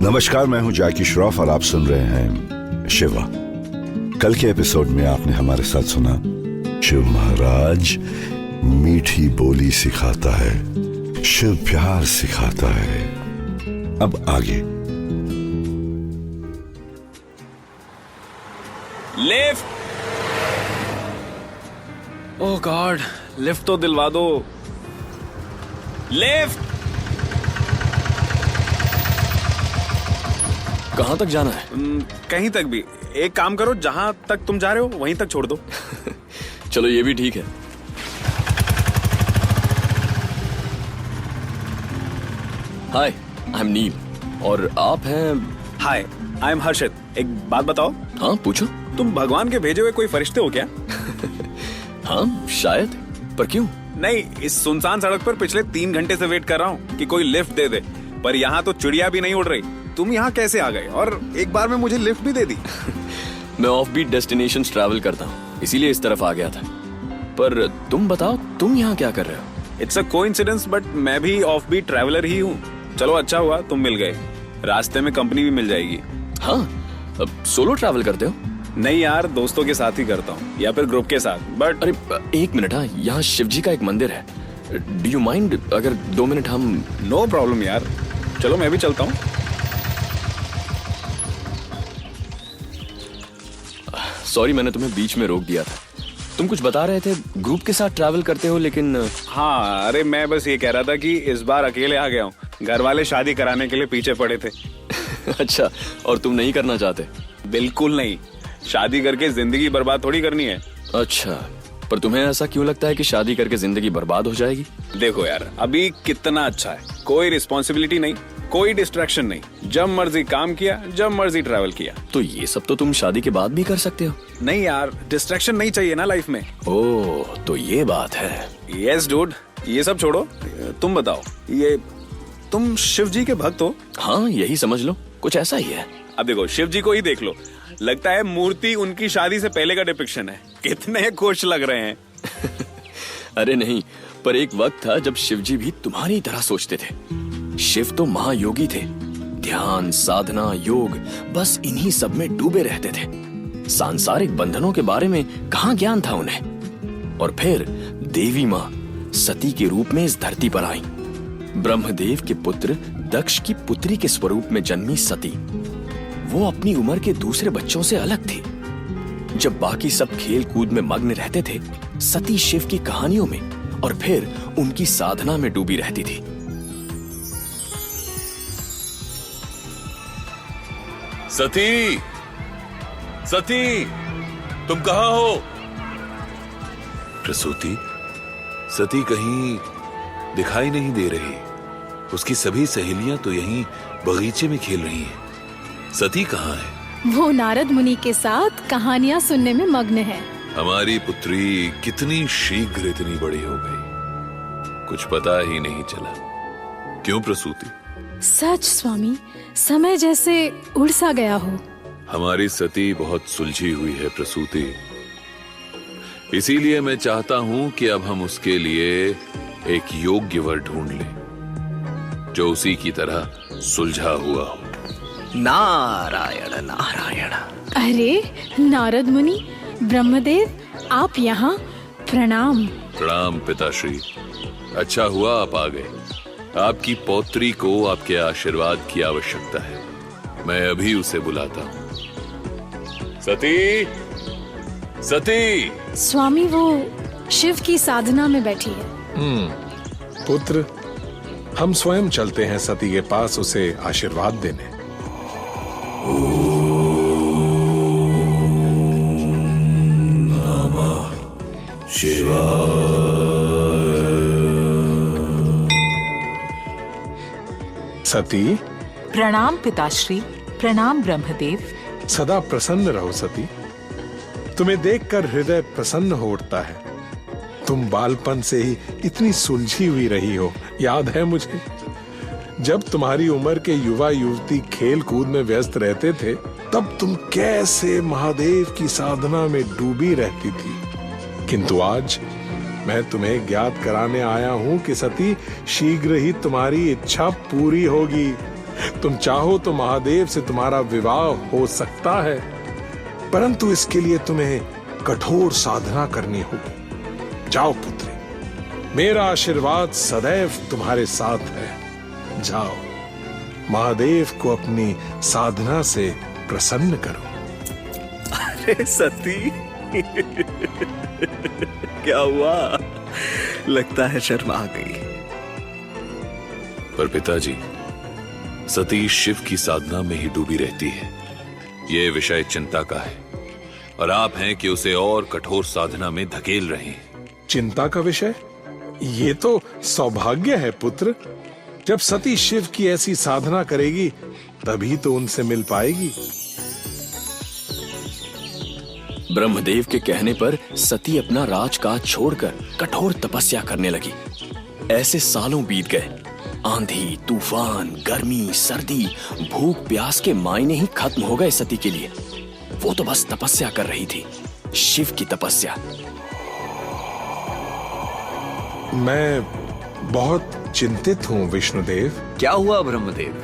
नमस्कार, मैं हूं जैकी श्रॉफ और आप सुन रहे हैं शिवा। कल के एपिसोड में आपने हमारे साथ सुना शिव महाराज मीठी बोली सिखाता है, शिव प्यार सिखाता है। अब आगे। लिफ्ट। ओह गॉड, लिफ्ट तो दिलवा दो। लिफ्ट। कहाँ तक जाना है? कहीं तक भी। एक काम करो, जहां तक तुम जा रहे हो वहीं तक छोड़ दो। चलो ये भी ठीक है। हाय, आई एम नील और आप हैं? हाय, आई एम हर्षित। एक बात बताओ। हाँ पूछो। तुम भगवान के भेजे हुए कोई फरिश्ते हो क्या? हाँ शायद, पर क्यों? नहीं, इस सुनसान सड़क पर पिछले 3 घंटे से वेट कर रहा हूँ कि कोई लिफ्ट दे दे, पर यहाँ तो चिड़िया भी नहीं उड़ रही। तुम यहाँ कैसे आ गए और एक बार में मुझे लिफ्ट भी दे दी? मैं ऑफ बीट डेस्टिनेशंस ट्रैवल करता हूँ, इसीलिए इस तरफ आ गया था। पर तुम बताओ, तुम यहाँ क्या कर रहे हो? इट्स अ कोइंसिडेंस, बट मैं भी ऑफ बीट ट्रैवलर ही हूँ। चलो अच्छा हुआ तुम मिल गए, रास्ते में कंपनी भी मिल जाएगी। हाँ, अब सोलो ट्रैवल करते हो? नहीं यार, दोस्तों के साथ ही करता हूँ या फिर ग्रुप के साथ। बट अरे एक मिनट, हाँ यहाँ शिव जी का एक मंदिर है। डू यू माइंड अगर 2 मिनट हम? नो प्रॉब्लम यार, चलो मैं भी चलता हूँ। सॉरी, मैंने तुम्हें बीच में रोक दिया था। तुम कुछ बता रहे थे, ग्रुप के साथ ट्रैवल करते हो लेकिन? हाँ, अरे मैं बस ये कह रहा था कि इस बार अकेले आ गया हूँ। घर वाले शादी कराने के लिए पीछे पड़े थे। अच्छा, और तुम नहीं करना चाहते? बिल्कुल नहीं, शादी करके जिंदगी बर्बाद थोड़ी करनी है। अच्छा, पर तुम्हें ऐसा क्यों लगता है कि शादी करके जिंदगी बर्बाद हो जाएगी? देखो यार, अभी कितना अच्छा है, कोई रिस्पॉन्सिबिलिटी नहीं, कोई डिस्ट्रैक्शन नहीं, जब मर्जी काम किया, जब मर्जी ट्रैवल किया। तो ये सब तो तुम शादी के बाद भी कर सकते हो। नहीं यार, डिस्ट्रैक्शन नहीं चाहिए ना लाइफ में। ओह, तो ये बात है। यस डूड, ये सब छोड़ो, तुम बताओ, ये तुम शिव जी के भक्त हो? हाँ, यही समझ लो, कुछ ऐसा ही है। अब देखो, शिव जी को ही देख लो, लगता है मूर्ति उनकी शादी से पहले का डिपिक्शन है। कितने खुश लग रहे हैं। अरे नहीं, पर एक वक्त था जब शिव जी भी तुम्हारी तरह सोचते थे। शिव तो महायोगी थे, ध्यान, साधना, योग, बस इन्हीं सब में डूबे रहते थे। सांसारिक बंधनों के बारे में कहाँ ज्ञान था उन्हें। और फिर देवी माँ सती के रूप में इस धरती पर आई। ब्रह्मदेव के पुत्र दक्ष की पुत्री के स्वरूप में जन्मी सती, वो अपनी उम्र के दूसरे बच्चों से अलग थी। जब बाकी सब खेल कूद में मग्न रहते थे, सती शिव की कहानियों में और फिर उनकी साधना में डूबी रहती थी। सती, सती, तुम कहां हो? प्रसूति, सती कहीं दिखाई नहीं दे रही। उसकी सभी सहेलियां तो यहीं बगीचे में खेल रही हैं। सती कहाँ है? वो नारद मुनि के साथ कहानियां सुनने में मग्न है। हमारी पुत्री कितनी शीघ्र इतनी बड़ी हो गई, कुछ पता ही नहीं चला। क्यों प्रसूति? सच स्वामी, समय जैसे उड़ सा गया हो। हमारी सती बहुत सुलझी हुई है प्रसूति, इसीलिए मैं चाहता हूं कि अब हम उसके लिए एक योग्य वर ढूंढ लें जो उसी की तरह सुलझा हुआ हो। नारायण नारायण। अरे नारद मुनि, ब्रह्मदेव, आप यहाँ? प्रणाम। प्रणाम पिताश्री, अच्छा हुआ आप आ गए। आपकी पौत्री को आपके आशीर्वाद की आवश्यकता है, मैं अभी उसे बुलाता हूँ। सती, सती। स्वामी, वो शिव की साधना में बैठी है। पुत्र, हम स्वयं चलते हैं सती के पास उसे आशीर्वाद देने। सती। प्रणाम पिताश्री, प्रणाम ब्रह्मदेव। सदा प्रसन्न रहो सती, तुम्हें देखकर हृदय प्रसन्न हो उठता है। तुम बालपन से ही इतनी सुलझी हुई रही हो। याद है मुझे, जब तुम्हारी उम्र के युवा युवती खेल कूद में व्यस्त रहते थे, तब तुम कैसे महादेव की साधना में डूबी रहती थी। किंतु आज मैं तुम्हें ज्ञात कराने आया हूं कि सती, शीघ्र ही तुम्हारी इच्छा पूरी होगी। तुम चाहो तो महादेव से तुम्हारा विवाह हो सकता है, परंतु इसके लिए तुम्हें कठोर साधना करनी होगी। जाओ पुत्री, मेरा आशीर्वाद सदैव तुम्हारे साथ है। जाओ, महादेव को अपनी साधना से प्रसन्न करो। अरे सती, क्या हुआ? लगता है शर्म आ गई। पर पिताजी, सती शिव की साधना में ही डूबी रहती है। यह विषय चिंता का है और आप हैं कि उसे और कठोर साधना में धकेल रहे हैं। चिंता का विषय? ये तो सौभाग्य है पुत्र। जब सती शिव की ऐसी साधना करेगी तभी तो उनसे मिल पाएगी। ब्रह्मदेव के कहने पर सती अपना राजकाज छोड़कर कठोर तपस्या करने लगी। ऐसे सालों बीत गए। आंधी, तूफान, गर्मी, सर्दी, भूख प्यास के मायने ही खत्म हो गए सती के लिए। वो तो बस तपस्या कर रही थी, शिव की तपस्या। मैं बहुत चिंतित हूँ विष्णुदेव। क्या हुआ ब्रह्मदेव?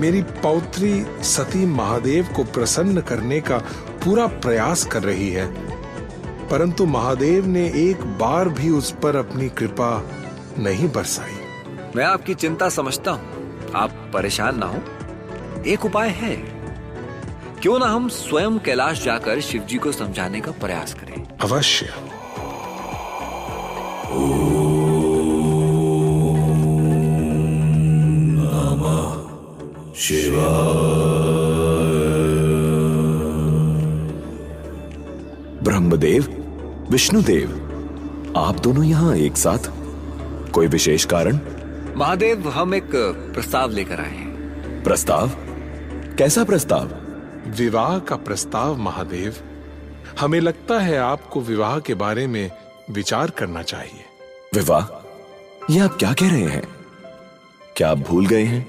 मेरी पौत्री सती महादेव को प्रसन्न करने का पूरा प्रयास कर रही है, परंतु महादेव ने एक बार भी उस पर अपनी कृपा नहीं बरसाई। मैं आपकी चिंता समझता हूँ, आप परेशान ना हो। एक उपाय है, क्यों ना हम स्वयं कैलाश जाकर शिव जी को समझाने का प्रयास करें। अवश्य। ब्रह्मदेव, विष्णुदेव, आप दोनों यहाँ एक साथ? कोई विशेष कारण? महादेव, हम एक प्रस्ताव लेकर आए हैं। प्रस्ताव? कैसा प्रस्ताव? विवाह का प्रस्ताव महादेव। हमें लगता है आपको विवाह के बारे में विचार करना चाहिए। विवाह? ये आप क्या कह रहे हैं? क्या आप भूल गए हैं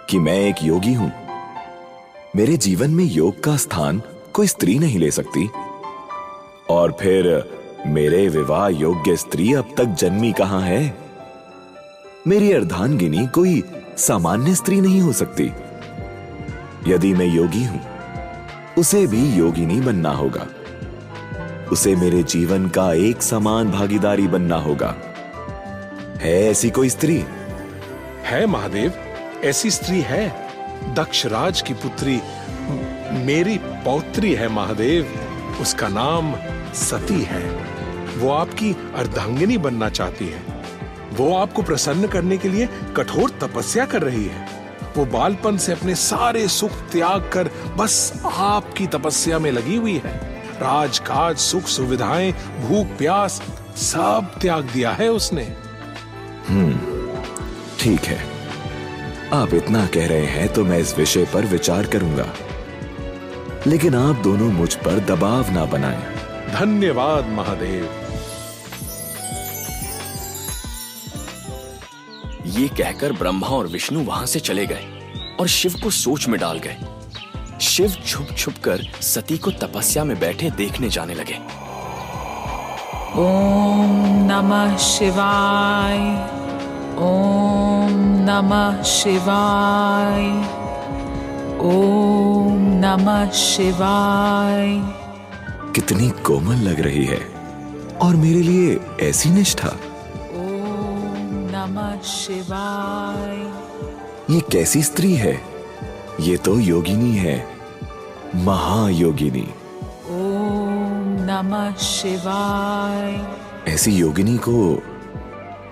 कि मैं एक योगी हूं? मेरे जीवन में योग का स्थान कोई स्त्री नहीं ले सकती। और फिर मेरे विवाह योग्य स्त्री अब तक जन्मी कहां है? मेरी अर्धांगिनी कोई सामान्य स्त्री नहीं हो सकती। यदि मैं योगी हूं, उसे भी योगिनी बनना होगा। उसे मेरे जीवन का एक समान भागीदारी बनना होगा। है ऐसी कोई स्त्री? है महादेव, ऐसी स्त्री है। दक्षराज की पुत्री मेरी पौत्री है महादेव। उसका नाम सती है। वो आपकी अर्धांगिनी बनना चाहती है। वो आपको प्रसन्न करने के लिए कठोर तपस्या कर रही है। वो बालपन से अपने सारे सुख त्याग कर बस आपकी तपस्या में लगी हुई है। राजकाज, सुख सुविधाएं, भूख प्यास सब त्याग दिया है उसने। ठीक है, आप इतना कह रहे हैं तो मैं इस विषय पर विचार करूंगा, लेकिन आप दोनों मुझ पर दबाव ना बनाएं। धन्यवाद महादेव। ये कहकर ब्रह्मा और विष्णु वहां से चले गए और शिव को सोच में डाल गए। शिव छुप छुप कर सती को तपस्या में बैठे देखने जाने लगे। ओम नमः शिवाय, ओम नमः शिवाय, ओम नमः शिवाय। कितनी कोमल लग रही है और मेरे लिए ऐसी निष्ठा। ओम नमः शिवाय। ये कैसी स्त्री है? ये तो योगिनी है, महायोगिनी। ओम नमः शिवाय। ऐसी योगिनी को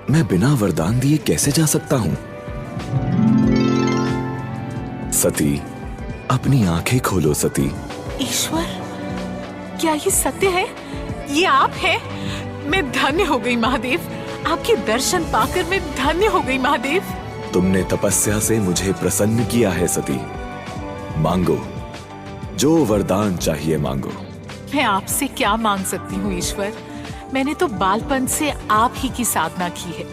मैं बिना वरदान दिए कैसे जा सकता हूं? सती, अपनी आंखें खोलो सती। ईश्वर, क्या ये सत्य है? ये आप हैं? मैं धन्य हो गई महादेव। आपके दर्शन पाकर मैं धन्य हो गई महादेव। तुमने तपस्या से मुझे प्रसन्न किया है सती। मांगो, जो वरदान चाहिए मांगो। मैं आपसे क्या मांग सकती हूँ ईश्वर? मैंने तो बालपन से आप ही की साधना की है।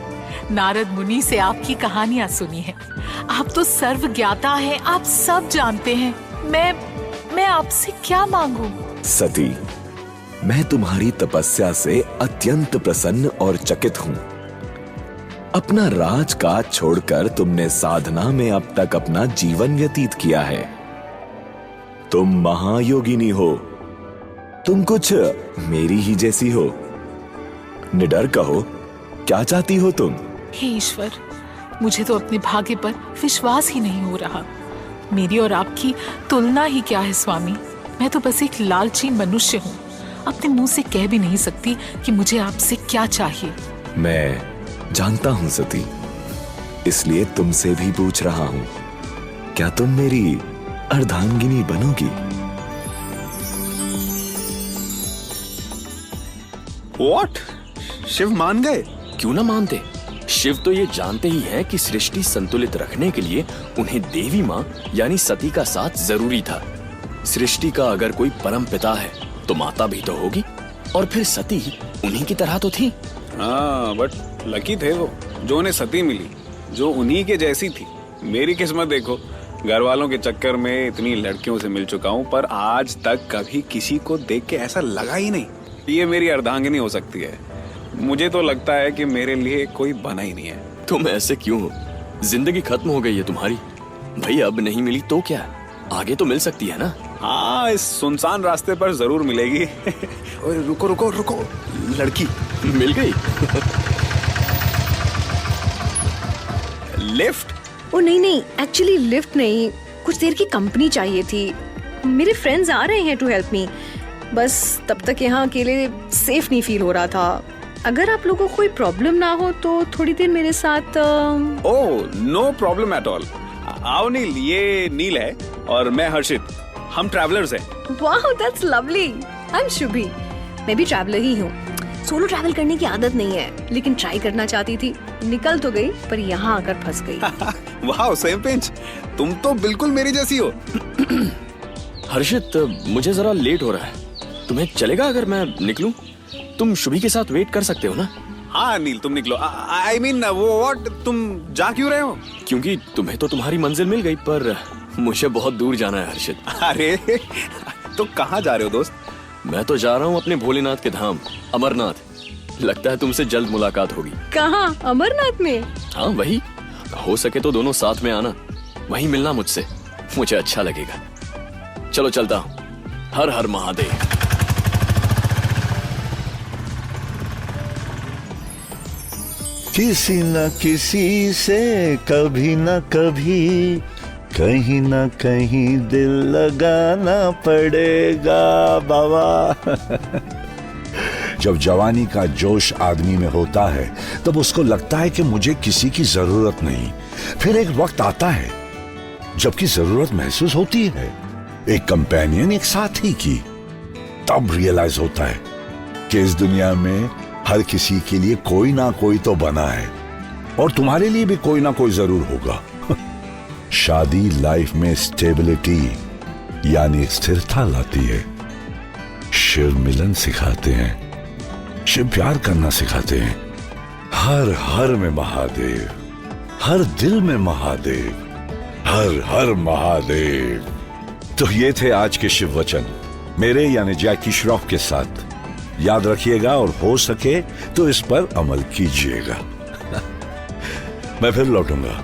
नारद मुनि से आपकी कहानियां सुनी है। आप तो सर्व ज्ञाता हैं, आप सब जानते हैं। मैं आपसे क्या मांगू? सती, मैं तुम्हारी तपस्या से अत्यंत प्रसन्न और चकित हूं। अपना राजकाज छोड़कर तुमने साधना में अब तक अपना जीवन व्यतीत किया है। तुम महायोगिनी हो। तुम कुछ मेरी ही जैसी हो। निडर कहो, क्या चाहती हो तुम? हे ईश्वर, मुझे तो अपने भाग्य पर विश्वास ही नहीं हो रहा। मेरी और आपकी तुलना ही क्या है स्वामी। मैं तो बस एक लालची मनुष्य हूँ। अपने मुंह से कह भी नहीं सकती कि मुझे आपसे क्या चाहिए। मैं जानता हूं सती, इसलिए तुमसे भी पूछ रहा हूं, क्या तुम मेरी अर्धांगिनी बनोगी? What? शिव मान गए? क्यों ना मानते। शिव तो ये जानते ही हैं कि सृष्टि संतुलित रखने के लिए उन्हें देवी माँ यानी सती का साथ जरूरी था। सृष्टि का अगर कोई परम पिता है तो माता भी तो होगी, और फिर सती उन्हीं की तरह तो थी। हाँ, बट लकी थे वो जो उन्हें सती मिली, जो उन्हीं के जैसी थी। मेरी किस्मत देखो, घर वालों के चक्कर में इतनी लड़कियों से मिल चुका हूँ, पर आज तक कभी किसी को देख के ऐसा लगा ही नहीं ये मेरी अर्धांगिनी हो सकती है। मुझे तो लगता है कि मेरे लिए कोई बना ही नहीं है। तुम ऐसे क्यों हो? जिंदगी खत्म हो गई है तुम्हारी। भाई अब नहीं मिली तो क्या, आगे तो मिल सकती है ना। हाँ, इस सुनसान रास्ते पर जरूर मिलेगी। ओए, रुको रुको रुको, लड़की मिल गई। लिफ्ट? ओ नहीं, एक्चुअली लिफ्ट नहीं, कुछ देर की कंपनी चाहिए थी। मेरे फ्रेंड्स आ रहे हैं टू हेल्प मी। बस तब तक यहाँ अकेले सेफ नहीं फील हो रहा था। अगर आप लोगों को कोई प्रॉब्लम ना हो तो थोड़ी देर मेरे साथ। ओह, नो प्रॉब्लम एट ऑल। आओ नील, ये नील है और मैं हर्षित, हम ट्रैवलर्स हैं। वाह, that's lovely. I am Shubhi, मैं भी ट्रैवलर ही हूँ। सोलो ट्रैवल करने की आदत नहीं है, लेकिन ट्राई करना चाहती थी। निकल तो गई, पर यहाँ आकर फंस गई। वाह, सेम पिंच। तुम तो बिल्कुल मेरी जैसी हो। हर्षित, मुझे जरा लेट हो रहा है, तुम्हें चलेगा अगर मैं निकलूं? तुम शुभी के साथ वेट कर सकते हो ना? हाँ नील, तुम निकलो। आई मीन वो व्हाट, तुम जा क्यों रहे हो? क्योंकि तुम्हें तो तुम्हारी मंजिल मिल गई, पर मुझे बहुत दूर जाना है हर्षित। अरे तो कहाँ जा रहे हो दोस्त? मैं तो जा रहा हूँ अपने भोलेनाथ के धाम अमरनाथ। लगता है तुमसे जल्द मुलाकात होगी। कहाँ? अमरनाथ में? हाँ वही, हो सके तो दोनों साथ में आना, वहीं मिलना मुझसे, मुझे अच्छा लगेगा। चलो चलता हूँ। हर हर महादेव। किसी न किसी से कभी न कभी कहीं न कहीं दिल लगाना पड़ेगा बाबा। जब जवानी का जोश आदमी में होता है तब उसको लगता है कि मुझे किसी की जरूरत नहीं। फिर एक वक्त आता है जबकि जरूरत महसूस होती है एक कंपेनियन, एक साथी की। तब रियलाइज होता है कि इस दुनिया में हर किसी के लिए कोई ना कोई तो बना है, और तुम्हारे लिए भी कोई ना कोई जरूर होगा। शादी लाइफ में स्टेबिलिटी यानी स्थिरता लाती है। शिव मिलन सिखाते हैं, शिव प्यार करना सिखाते हैं। हर हर में महादेव, हर दिल में महादेव, हर हर महादेव। तो ये थे आज के शिव वचन मेरे यानी जैकी श्रॉफ के साथ। याद रखिएगा और हो सके तो इस पर अमल कीजिएगा। मैं फिर लौटूंगा।